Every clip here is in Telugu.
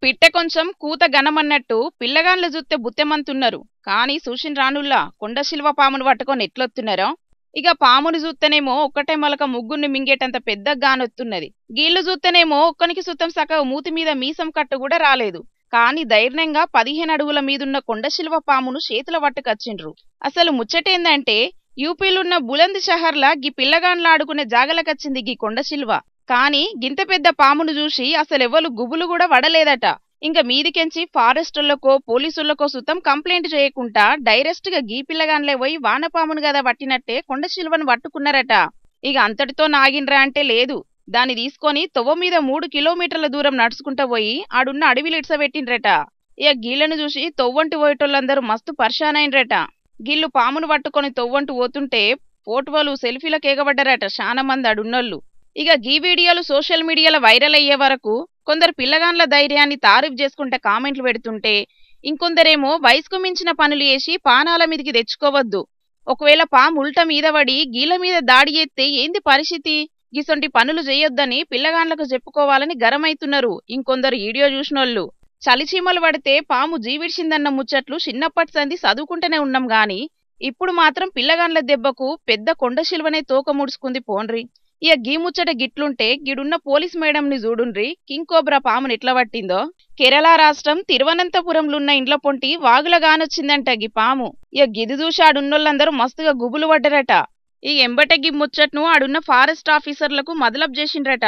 పిట్టె కొంచెం కూత గనమన్నట్టు పిల్లగాండ్లు జూత్తే బుత్తెమంతున్నారు. కాని సూషిన్ రానుల్లా కొండ శిల్వ పామును పట్టుకొని ఎట్లొత్తున్నారో. ఇక పామును జూత్తనేమో ఒక్కటే మొలక ముగ్గుర్ని మింగేటంత పెద్ద గానొత్తున్నది. గీళ్లు జూత్తనేమో ఒక్కనికి సుతం సక మూతి మీద మీసం కట్టు కూడా రాలేదు. కాని ధైర్యంగా 15 అడుగుల మీదున్న కొండ శిల్వ పామును చేతుల పట్టుకచ్చిండ్రు. అసలు ముచ్చటేందంటే యూపీలున్న బులంద్ షహర్లా గీ పిల్లగాండ్లాడుకునే జాగలకచ్చింది గీ కొండ శిల్వ. కాని గింత పెద్ద పామును చూసి అసలెవ్వలు గుబులు కూడా వడలేదట. ఇంక మీదికెంచి ఫారెస్టులకో పోలీసులకో సుతం కంప్లైంట్ చేయకుండా డైరెక్ట్ గా గీ పిల్లగాన్లే పోయి వానపామును గదా పట్టినట్టే కొండ శిల్వను పట్టుకున్నారట. ఇక అంతటితో నాగిండ్రా అంటే లేదు. దాన్ని తీసుకొని తొవ్వ మీద 3 కిలోమీటర్ల దూరం నడుచుకుంటా పోయి ఆడున్న అడవిలు ఇడ్సబెట్టిండ్రట. ఇక గీళ్లను చూసి తొవ్వంటి పోయేటోళ్ళందరూ మస్తు పర్షానైండ్రట. గీళ్లు పామును పట్టుకొని తొవ్వంటూ పోతుంటే ఫోటోలు సెల్ఫీలకు ఎగబడ్డారట శానా మంది ఆడున్నోళ్ళు. ఇక గీ వీడియోలు సోషల్ మీడియాలో వైరల్ అయ్యే వరకు కొందరు పిల్లగాండ్ల ధైర్యాన్ని తారీఫ్ చేసుకుంటే కామెంట్లు పెడుతుంటే, ఇంకొందరేమో వయసుకు మించిన పనులు చేసి పానాల మీదికి తెచ్చుకోవద్దు, ఒకవేళ పాము ఉల్ట మీద పడి గీల మీద దాడి చేస్తే ఏంది పరిస్థితి, గిసొంటి పనులు చేయొద్దని పిల్లగాండ్లకు చెప్పుకోవాలని గరమైతున్నారు ఇంకొందరు వీడియో చూసినోళ్ళు. చలిచీమలు పడితే పాము జీవిడ్చిందన్న ముచ్చట్లు చిన్నప్పటి సంది చదువుకుంటూనే ఉన్నాం గాని ఇప్పుడు మాత్రం పిల్లగాండ్ల దెబ్బకు పెద్ద కొండ శిల్వనే తోక ముడుచుకుంది పోన్రి. ఇక గీ ముచ్చట గిట్లుంటే గిడున్న పోలీస్ మేడంని చూడుండ్రి కింగ్ కోబ్రా పామును ఎట్లా పట్టిందో. కేరళ రాష్ట్రం తిరువనంతపురంలున్న ఇండ్ల పొంటి వాగులగానొచ్చిందంట గీ పాము. ఇక గిది చూసి ఆడున్నోళ్ళందరూ మస్తుగా గుబులు పడ్డరట. ఈ ఎంబట గి ముచ్చట్ను ఆడున్న ఫారెస్ట్ ఆఫీసర్లకు మదలబ్ చేసిండ్రట.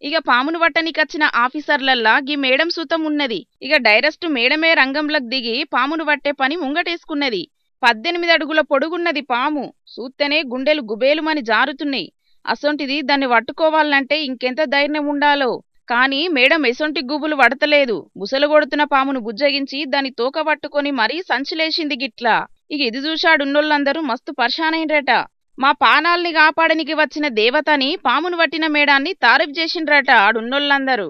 ఇక పామును పట్టనికచ్చిన ఆఫీసర్లల్లా గీ మేడం సూతం ఉన్నది. ఇక డైరెక్ట్ మేడమే రంగంలోకి దిగి పామును పట్టే పని ముంగటేసుకున్నది. 18 అడుగుల పొడుగున్నది పాము. చూస్తేనే గుండెలు గుబేలుమని జారుతున్నాయి. అసొంటిది దాన్ని పట్టుకోవాలంటే ఇంకెంత ధైర్యం ఉండాలో. కాని మేడం ఎసొంటి గుబులు పడతలేదు. బుసలు కొడుతున్న పామును బుజ్జగించి దాన్ని తోక పట్టుకొని మరీ సంచిలేసింది గిట్లా. ఇక ఇది చూశాడున్నోళ్ళందరూ మస్తు పర్షానైండ్రట. మా పానాల్ని కాపాడనికి వచ్చిన దేవతని పామును పట్టిన మేడాన్ని తారీఫ్ చేసిండ్రట ఆడున్నోళ్ళందరూ.